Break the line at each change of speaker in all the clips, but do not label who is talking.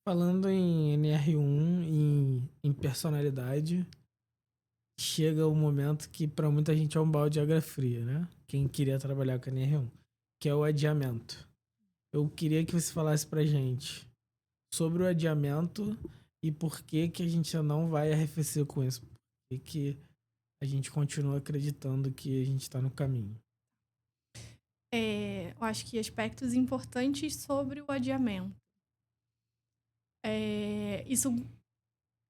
Falando em NR1, em personalidade, chega o momento que para muita gente é um balde de água fria, né? Quem queria trabalhar com NR1, que é o adiamento. Eu queria que você falasse pra gente sobre o adiamento e por que que a gente não vai arrefecer com isso. Por que a gente continua acreditando que a gente está no caminho.
Eu acho que aspectos importantes sobre o adiamento. Isso,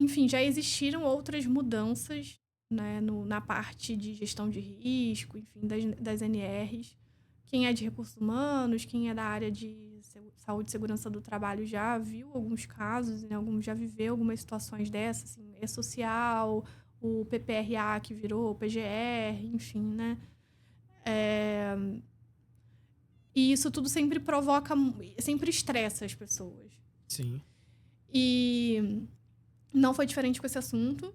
enfim, já existiram outras mudanças, né, na parte de gestão de risco, enfim, das NRs. Quem é de recursos humanos, quem é da área de saúde e segurança do trabalho já viu alguns casos, né, já viveu algumas situações dessas, assim, E-Social, o PPRA que virou o PGR, enfim, né? E isso tudo sempre sempre estressa as pessoas.
Sim.
E não foi diferente com esse assunto.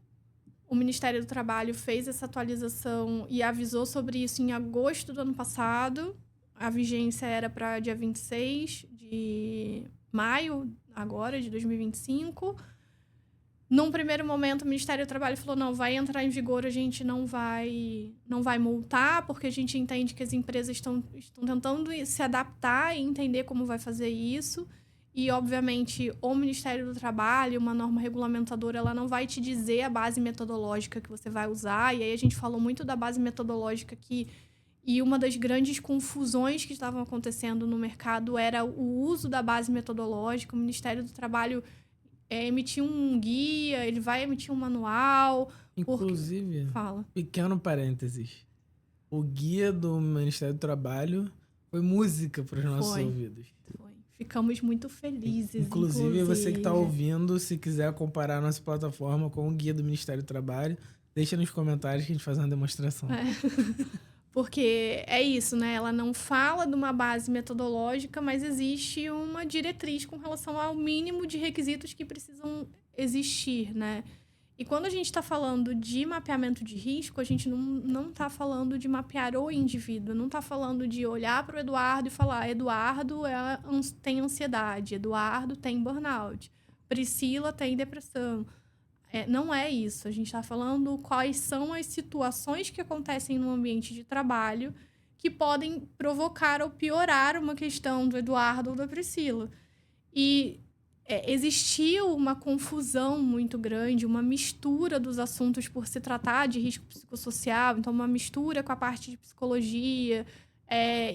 O Ministério do Trabalho fez essa atualização e avisou sobre isso em agosto do ano passado. A vigência era para dia 26 de maio, agora, de 2025. Num primeiro momento, o Ministério do Trabalho falou, não, vai entrar em vigor, a gente não vai multar, porque a gente entende que as empresas estão tentando se adaptar e entender como vai fazer isso. E, obviamente, o Ministério do Trabalho, uma norma regulamentadora, ela não vai te dizer a base metodológica que você vai usar. E aí a gente falou muito da base metodológica aqui. E uma das grandes confusões que estavam acontecendo no mercado era o uso da base metodológica. O Ministério do Trabalho emitir um guia, ele vai emitir um manual.
Inclusive,
Fala.
pequeno parênteses. O guia do Ministério do Trabalho foi música para os nossos ouvidos.
Foi. Ficamos muito felizes.
Inclusive, você que está ouvindo, se quiser comparar a nossa plataforma com o guia do Ministério do Trabalho, deixa nos comentários que a gente faz uma demonstração.
Porque é isso, né? Ela não fala de uma base metodológica, mas existe uma diretriz com relação ao mínimo de requisitos que precisam existir, né? E quando a gente está falando de mapeamento de risco, a gente não está falando de mapear o indivíduo, não está falando de olhar para o Eduardo e falar: Eduardo tem ansiedade, Eduardo tem burnout, Priscila tem depressão. Não é isso. A gente está falando quais são as situações que acontecem no ambiente de trabalho que podem provocar ou piorar uma questão do Eduardo ou da Priscila. E existiu uma confusão muito grande, uma mistura dos assuntos por se tratar de risco psicossocial, então uma mistura com a parte de psicologia,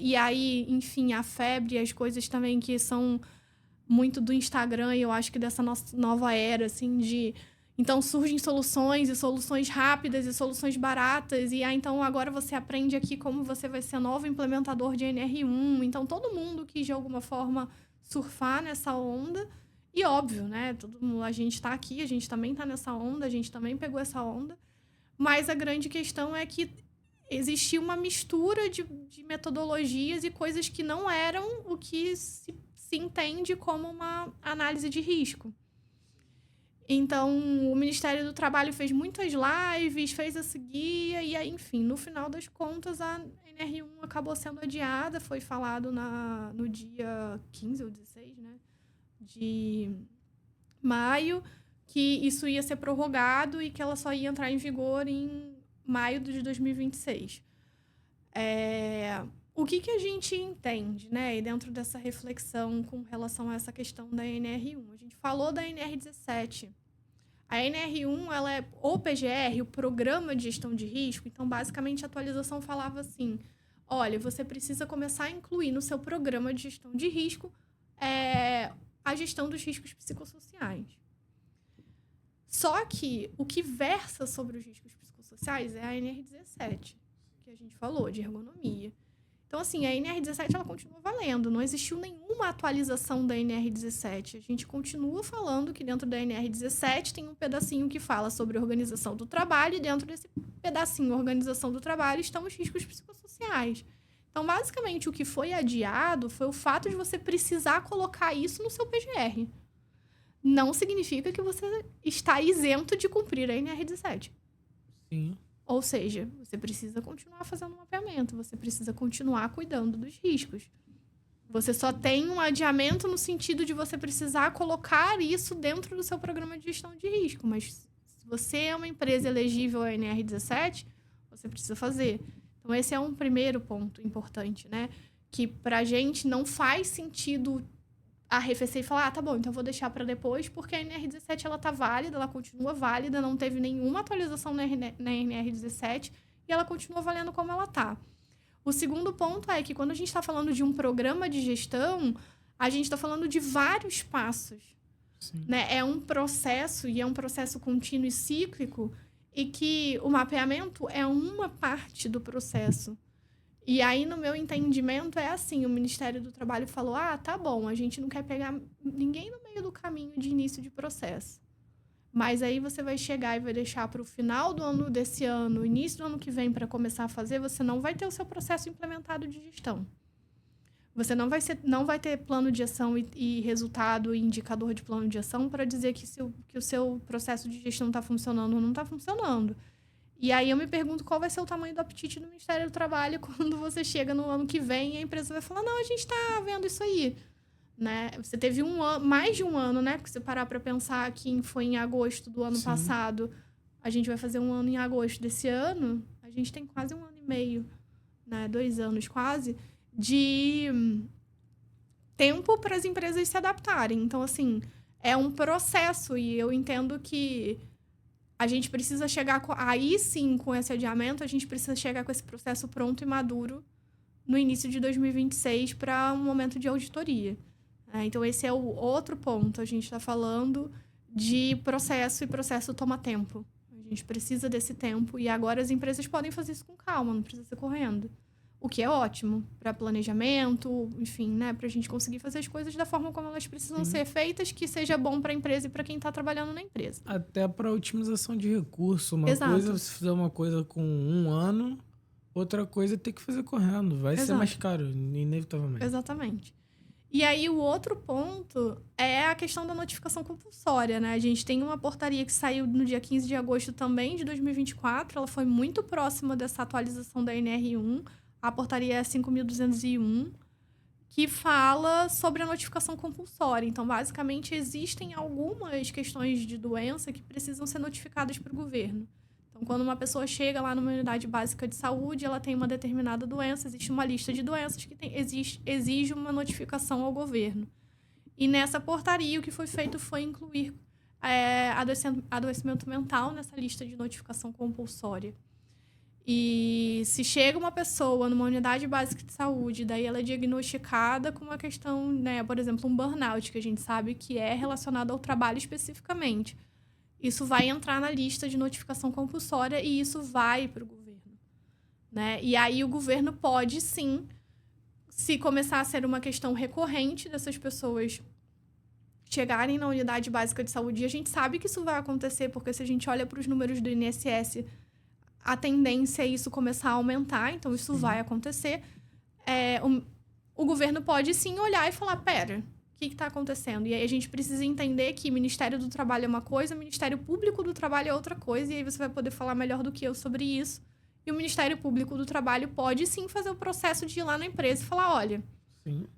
e aí, enfim, a febre, as coisas também que são muito do Instagram, e eu acho que dessa nossa nova era, assim, de... Então, surgem soluções, e soluções rápidas, e soluções baratas, e então agora você aprende aqui como você vai ser novo implementador de NR1. Então, todo mundo quis, de alguma forma, surfar nessa onda. E óbvio, né? A gente está aqui, a gente também está nessa onda, a gente também pegou essa onda. Mas a grande questão é que existia uma mistura de metodologias e coisas que não eram o que se entende como uma análise de risco. Então, o Ministério do Trabalho fez muitas lives, fez esse guia, e aí, enfim, no final das contas, a NR1 acabou sendo adiada. Foi falado no dia 15 ou 16, né, de maio, que isso ia ser prorrogado e que ela só ia entrar em vigor em maio de 2026. O que a gente entende, né, e dentro dessa reflexão com relação a essa questão da NR1? A gente falou da NR17. A NR1, ela é o PGR, o Programa de Gestão de Risco. Então, basicamente, a atualização falava assim: olha, você precisa começar a incluir no seu programa de gestão de risco a gestão dos riscos psicossociais. Só que o que versa sobre os riscos psicossociais é a NR17, que a gente falou, de ergonomia. Então, assim, a NR17 ela continua valendo. Não existiu nenhuma atualização da NR17. A gente continua falando que dentro da NR17 tem um pedacinho que fala sobre organização do trabalho, e dentro desse pedacinho, organização do trabalho, estão os riscos psicossociais. Então, basicamente, o que foi adiado foi o fato de você precisar colocar isso no seu PGR. Não significa que você está isento de cumprir a NR17.
Sim.
Ou seja, você precisa continuar fazendo mapeamento, você precisa continuar cuidando dos riscos. Você só tem um adiamento no sentido de você precisar colocar isso dentro do seu programa de gestão de risco. Mas se você é uma empresa elegível ao NR17, você precisa fazer. Então, esse é um primeiro ponto importante, né? Que pra gente não faz sentido arrefecer e falar, tá bom, então eu vou deixar para depois, porque a NR17 ela tá válida, ela continua válida, não teve nenhuma atualização na NR17 e ela continua valendo como ela tá. O segundo ponto é que quando a gente está falando de um programa de gestão, a gente está falando de vários passos. Né? É um processo, e é um processo contínuo e cíclico, e que o mapeamento é uma parte do processo. E aí, no meu entendimento, é assim, o Ministério do Trabalho falou, tá bom, a gente não quer pegar ninguém no meio do caminho de início de processo. Mas aí você vai chegar e vai deixar para o final do ano desse ano, início do ano que vem, para começar a fazer, você não vai ter o seu processo implementado de gestão. Você não vai ter plano de ação e resultado e indicador de plano de ação para dizer que o seu processo de gestão está funcionando ou não está funcionando. E aí eu me pergunto qual vai ser o tamanho do apetite do Ministério do Trabalho quando você chega no ano que vem e a empresa vai falar, não, a gente está vendo isso aí. Né? Você teve mais de um ano, né? Porque se você parar para pensar que foi em agosto do ano passado, a gente vai fazer um ano em agosto desse ano, a gente tem quase um ano e meio, né? 2 anos quase, de tempo para as empresas se adaptarem. Então, assim, é um processo e eu entendo que a gente precisa chegar aí sim, com esse adiamento, a gente precisa chegar com esse processo pronto e maduro no início de 2026 para um momento de auditoria. Então, esse é o outro ponto. A gente está falando de processo e processo toma tempo. A gente precisa desse tempo e agora as empresas podem fazer isso com calma, não precisa ser correndo. O que é ótimo para planejamento, enfim, né? Para a gente conseguir fazer as coisas da forma como elas precisam ser feitas, que seja bom para a empresa e para quem está trabalhando na empresa.
Até para otimização de recurso. Uma
Exato.
coisa, se fizer uma coisa com 1 ano, outra coisa é ter que fazer correndo. Vai ser mais caro, inevitavelmente.
Exatamente. E aí, o outro ponto é a questão da notificação compulsória, né? A gente tem uma portaria que saiu no dia 15 de agosto também, de 2024. Ela foi muito próxima dessa atualização da NR1. A portaria é 5.201, que fala sobre a notificação compulsória. Então, basicamente, existem algumas questões de doença que precisam ser notificadas para o governo. Então, quando uma pessoa chega lá numa unidade básica de saúde, ela tem uma determinada doença, existe uma lista de doenças que exige uma notificação ao governo. E nessa portaria, o que foi feito foi incluir adoecimento mental nessa lista de notificação compulsória. E se chega uma pessoa numa unidade básica de saúde, daí ela é diagnosticada com uma questão, né, por exemplo, um burnout, que a gente sabe que é relacionado ao trabalho especificamente. Isso vai entrar na lista de notificação compulsória e isso vai para o governo, né? E aí o governo pode, sim, se começar a ser uma questão recorrente dessas pessoas chegarem na unidade básica de saúde, e a gente sabe que isso vai acontecer, porque se a gente olha para os números do INSS, a tendência é isso começar a aumentar, então isso vai acontecer. O governo pode, sim, olhar e falar, pera, o que está acontecendo? E aí a gente precisa entender que Ministério do Trabalho é uma coisa, Ministério Público do Trabalho é outra coisa, e aí você vai poder falar melhor do que eu sobre isso. E o Ministério Público do Trabalho pode, sim, fazer o processo de ir lá na empresa e falar, olha,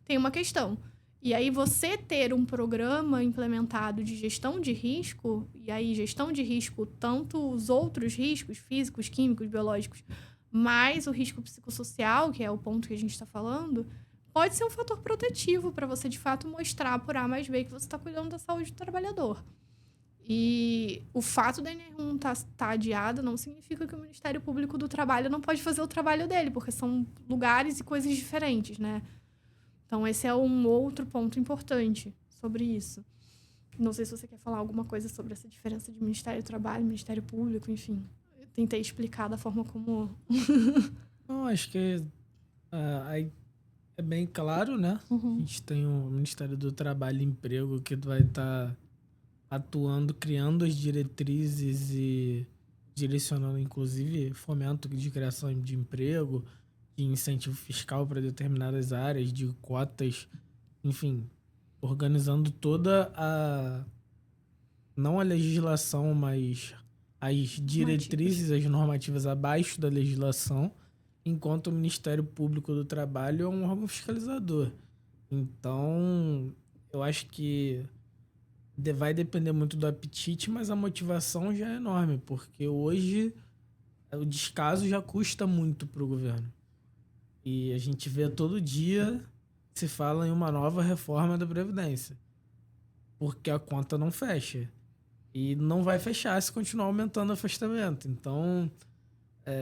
tem uma questão. E aí você ter um programa implementado de gestão de risco, e aí gestão de risco, tanto os outros riscos, físicos, químicos, biológicos, mais o risco psicossocial, que é o ponto que a gente está falando, pode ser um fator protetivo para você, de fato, mostrar por A mais B que você está cuidando da saúde do trabalhador. E o fato da NR1 tá adiada não significa que o Ministério Público do Trabalho não pode fazer o trabalho dele, porque são lugares e coisas diferentes, né? Então, esse é um outro ponto importante sobre isso. Não sei se você quer falar alguma coisa sobre essa diferença de Ministério do Trabalho, Ministério Público, enfim. Eu tentei explicar da forma como...
Não, acho que aí é bem claro, né? A gente tem o Ministério do Trabalho e Emprego que vai estar atuando, criando as diretrizes e direcionando, inclusive, fomento de criação de emprego, de incentivo fiscal para determinadas áreas, de cotas, enfim, organizando toda não a legislação, mas as diretrizes, as normativas abaixo da legislação, enquanto o Ministério Público do Trabalho é um órgão fiscalizador. Então, eu acho que vai depender muito do apetite, mas a motivação já é enorme, porque hoje o descaso já custa muito para o governo. E a gente vê todo dia se fala em uma nova reforma da Previdência, porque a conta não fecha. E não vai fechar se continuar aumentando o afastamento. Então,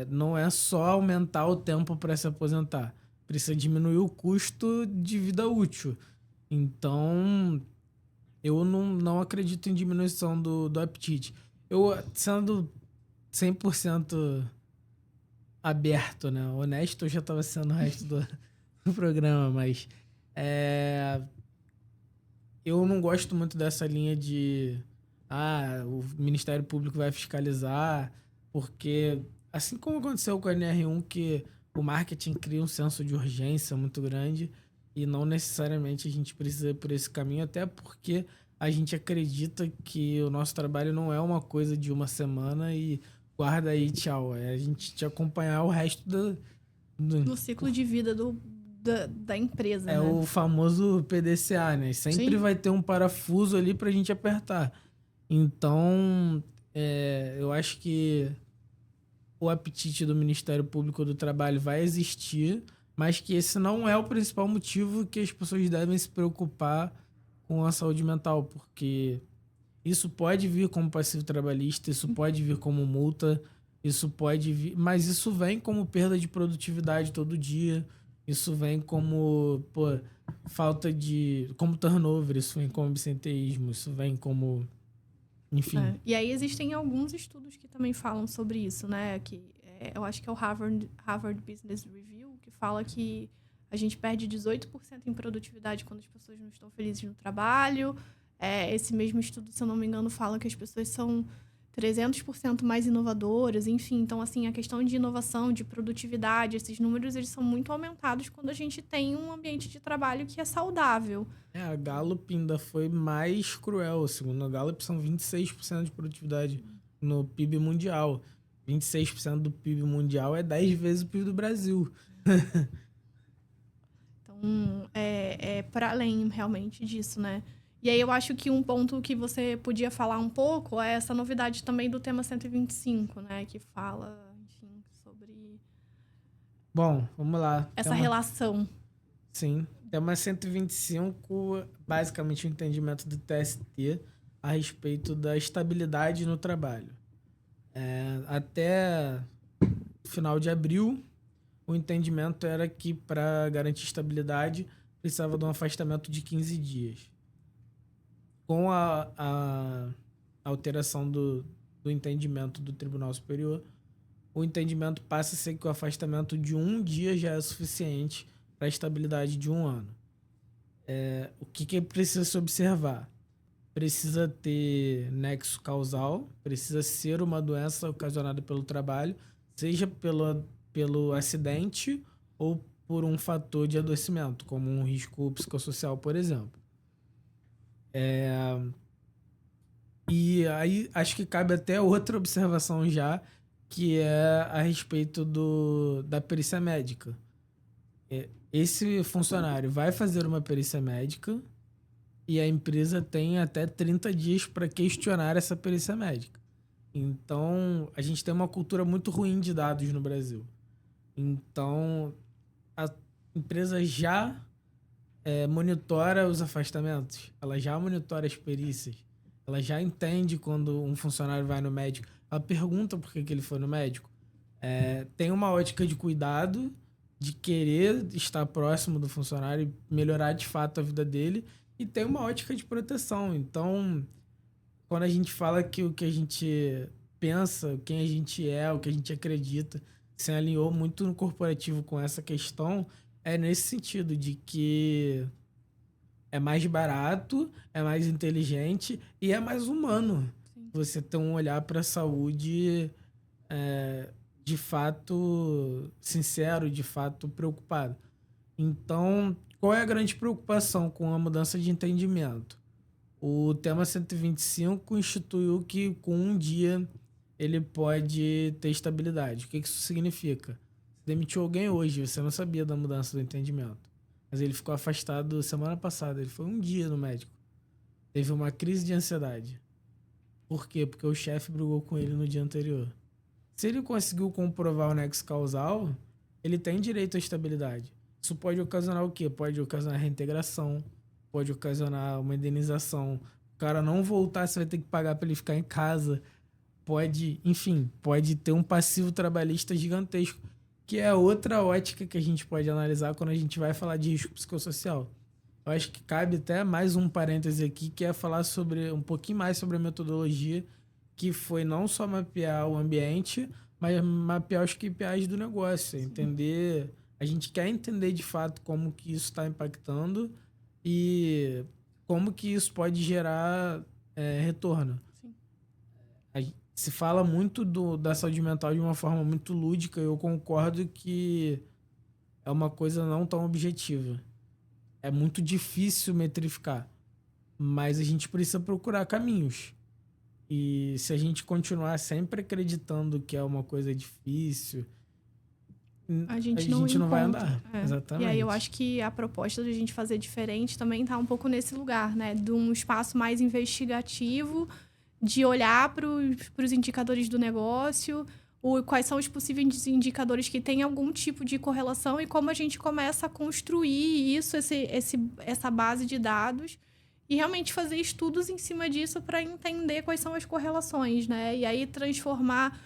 não é só aumentar o tempo para se aposentar. Precisa diminuir o custo de vida útil. Então, eu não acredito em diminuição do apetite. Eu, sendo 100% aberto, né? Honesto, eu já estava sendo o resto do programa, mas eu não gosto muito dessa linha de o Ministério Público vai fiscalizar, porque assim como aconteceu com a NR1, que o marketing cria um senso de urgência muito grande e não necessariamente a gente precisa ir por esse caminho, até porque a gente acredita que o nosso trabalho não é uma coisa de uma semana e guarda aí, tchau. É a gente te acompanhar o resto
Do ciclo de vida da empresa,
é
né?
o famoso PDCA, né? Sempre
Sim.
vai ter um parafuso ali pra gente apertar. Então, eu acho que o apetite do Ministério Público do Trabalho vai existir, mas que esse não é o principal motivo que as pessoas devem se preocupar com a saúde mental, porque isso pode vir como passivo trabalhista, isso pode vir como multa, isso pode vir, mas isso vem como perda de produtividade todo dia, isso vem como, falta como turnover, isso vem como absenteísmo, isso vem como, enfim.
E aí existem alguns estudos que também falam sobre isso, né? Eu acho que é o Harvard Business Review, que fala que a gente perde 18% em produtividade quando as pessoas não estão felizes no trabalho. Esse mesmo estudo, se eu não me engano, fala que as pessoas são 300% mais inovadoras, enfim. Então, assim, a questão de inovação, de produtividade, esses números, eles são muito aumentados quando a gente tem um ambiente de trabalho que é saudável.
A Gallup ainda foi mais cruel. Segundo a Gallup, são 26% de produtividade no PIB mundial. 26% do PIB mundial é 10 vezes o PIB do Brasil.
Então, é para além realmente disso, né? E aí eu acho que um ponto que você podia falar um pouco é essa novidade também do tema 125, né? Que fala, enfim, sobre
Bom, vamos lá.
essa relação.
Sim. Tema 125, basicamente o entendimento do TST a respeito da estabilidade no trabalho. Até final de abril, o entendimento era que para garantir estabilidade precisava de um afastamento de 15 dias. Com a alteração do entendimento do Tribunal Superior, o entendimento passa a ser que o afastamento de 1 dia já é suficiente para a estabilidade de 1 ano. O que precisa se observar? Precisa ter nexo causal, precisa ser uma doença ocasionada pelo trabalho, seja pelo acidente ou por um fator de adoecimento, como um risco psicossocial, por exemplo. E aí acho que cabe até outra observação já, que é a respeito da perícia médica. Esse funcionário vai fazer uma perícia médica e a empresa tem até 30 dias para questionar essa perícia médica. Então, a gente tem uma cultura muito ruim de dados no Brasil. Então, a empresa já monitora os afastamentos, ela já monitora as perícias, ela já entende quando um funcionário vai no médico, ela pergunta por que ele foi no médico. Tem uma ótica de cuidado, de querer estar próximo do funcionário e melhorar de fato a vida dele, e tem uma ótica de proteção. Então, quando a gente fala que o que a gente pensa, quem a gente é, o que a gente acredita, se alinhou muito no corporativo com essa questão, é nesse sentido de que é mais barato, é mais inteligente e é mais humano.
Sim.
Você ter um olhar para a saúde de fato sincero, de fato preocupado. Então, qual é a grande preocupação com a mudança de entendimento? O tema 125 instituiu que com 1 dia ele pode ter estabilidade. O que isso significa? Você demitiu alguém hoje, você não sabia da mudança do entendimento. mas ele ficou afastado semana passada. Ele foi um dia no médico. Teve uma crise de ansiedade. Por quê? Porque o chefe brigou com ele no dia anterior. Se ele conseguiu comprovar o nexo causal, ele tem direito à estabilidade. Isso pode ocasionar o quê? Pode ocasionar reintegração, pode ocasionar uma indenização. O cara não voltar, você vai ter que pagar para ele ficar em casa. Pode, enfim, pode ter um passivo trabalhista gigantesco, que é outra ótica que a gente pode analisar quando a gente vai falar de risco psicossocial. Eu acho que cabe até mais um parêntese aqui, que é falar sobre um pouquinho mais sobre a metodologia, que foi não só mapear o ambiente, mas mapear os KPIs do negócio, entender. A gente quer entender de fato como que isso está impactando e como que isso pode gerar retorno.
Sim.
Se fala muito da saúde mental de uma forma muito lúdica, eu concordo que é uma coisa não tão objetiva. É muito difícil metrificar, mas a gente precisa procurar caminhos. E se a gente continuar sempre acreditando que é uma coisa difícil,
a gente
não vai andar. Exatamente.
E aí eu acho que a proposta de a gente fazer diferente também está um pouco nesse lugar, né? De um espaço mais investigativo, de olhar para os indicadores do negócio, quais são os possíveis indicadores que têm algum tipo de correlação e como a gente começa a construir isso, essa base de dados e realmente fazer estudos em cima disso para entender quais são as correlações, né? E aí transformar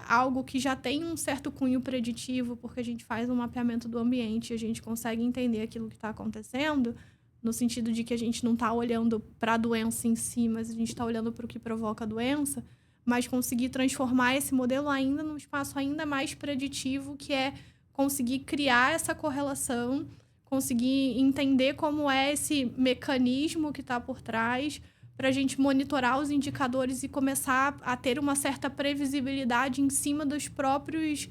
algo que já tem um certo cunho preditivo, porque a gente faz um mapeamento do ambiente, a gente consegue entender aquilo que está acontecendo, no sentido de que a gente não está olhando para a doença em si, mas a gente está olhando para o que provoca a doença, mas conseguir transformar esse modelo ainda num espaço ainda mais preditivo, que é conseguir criar essa correlação, conseguir entender como é esse mecanismo que está por trás, para a gente monitorar os indicadores e começar a ter uma certa previsibilidade em cima dos próprios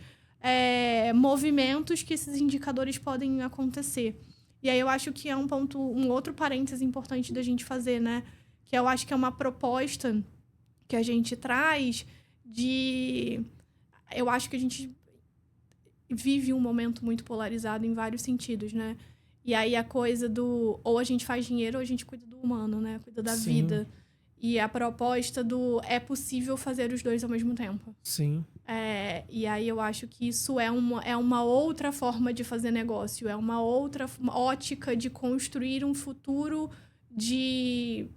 movimentos que esses indicadores podem acontecer. E aí eu acho que é um outro parêntese importante da gente fazer, né? Que eu acho que é uma proposta que a gente traz de... Eu acho que a gente vive um momento muito polarizado em vários sentidos, né? E aí a coisa do... Ou a gente faz dinheiro ou a gente cuida do humano, né? Cuida da vida. E a proposta do... É possível fazer os dois ao mesmo tempo.
Sim.
E aí eu acho que isso é uma outra forma de fazer negócio. É uma outra ótica de construir um futuro que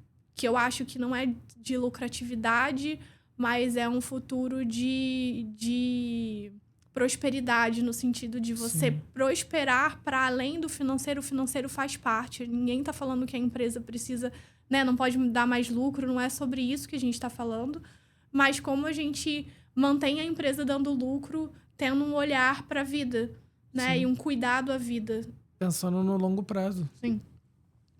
eu acho que não é de lucratividade, mas é um futuro de prosperidade, no sentido de você prosperar para além do financeiro. O financeiro faz parte. Ninguém está falando que a empresa precisa, né, não pode dar mais lucro, não é sobre isso que a gente está falando. Mas como a gente mantém a empresa dando lucro, tendo um olhar para a vida, né, e um cuidado à vida.
Pensando no longo prazo.
Sim.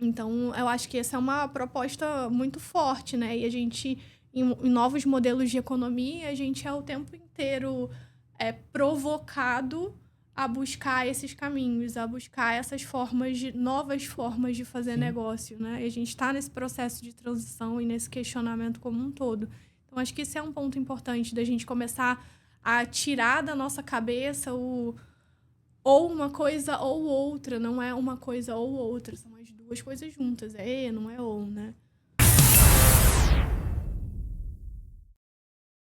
Então, eu acho que essa é uma proposta muito forte, né? E a gente, em novos modelos de economia, a gente é o tempo inteiro provocado a buscar esses caminhos, a buscar essas novas formas de fazer negócio, né? E a gente está nesse processo de transição e nesse questionamento como um todo. Então, acho que esse é um ponto importante da gente começar a tirar da nossa cabeça ou uma coisa ou outra, não é uma coisa ou outra, são as duas coisas juntas, não é ou, né?